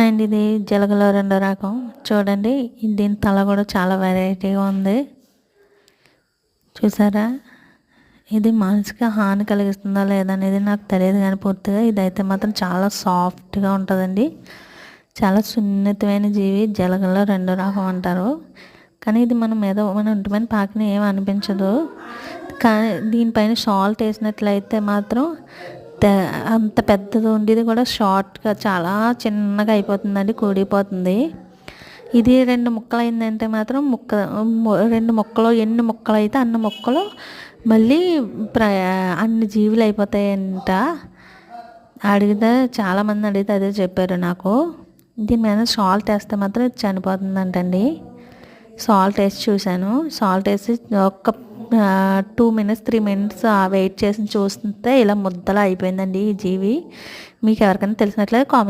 And ఇది జలగలో రెండో రకం. చూడండి దీని తల కూడా చాలా వెరైటీగా ఉంది. చూసారా, ఇది మనిషికి హాని కలిగిస్తుందా లేదా అనేది నాకు తెలియదు, కానీ పూర్తిగా ఇదైతే మాత్రం చాలా సాఫ్ట్గా ఉంటుందండి. చాలా సున్నితమైన జీవి. జలగలో రెండో రకం అంటారు. కానీ ఇది మన ఒంటి మీద పాకిన ఏం అనిపించదు. కానీ దీనిపైన సాల్ట్ వేసినట్లయితే మాత్రం అంత పెద్దది ఉండేది కూడా షార్ట్గా చాలా చిన్నగా అయిపోతుందండి, కూడిపోతుంది. ఇది 2 ముక్కలు అయిందంటే మాత్రం 2 ముక్కలు, ఎన్ని ముక్కలు అయితే అన్ని ముక్కలు మళ్ళీ అన్ని జీవులు అయిపోతాయంట. చాలామంది అడిగితే అదే చెప్పారు నాకు. దీని మీద సాల్ట్ వేస్తే మాత్రం ఇది చనిపోతుందంటండి. సాల్ట్ వేసి చూశాను. సాల్ట్ వేసి ఒక 2 మినిట్స్ 3 మినిట్స్ వెయిట్ చేసి చూస్తే ఇలా ముద్దలా అయిపోయిందండి ఈ జీవి. మీకు ఎవరికైనా తెలిసినట్లయితే కామెంట్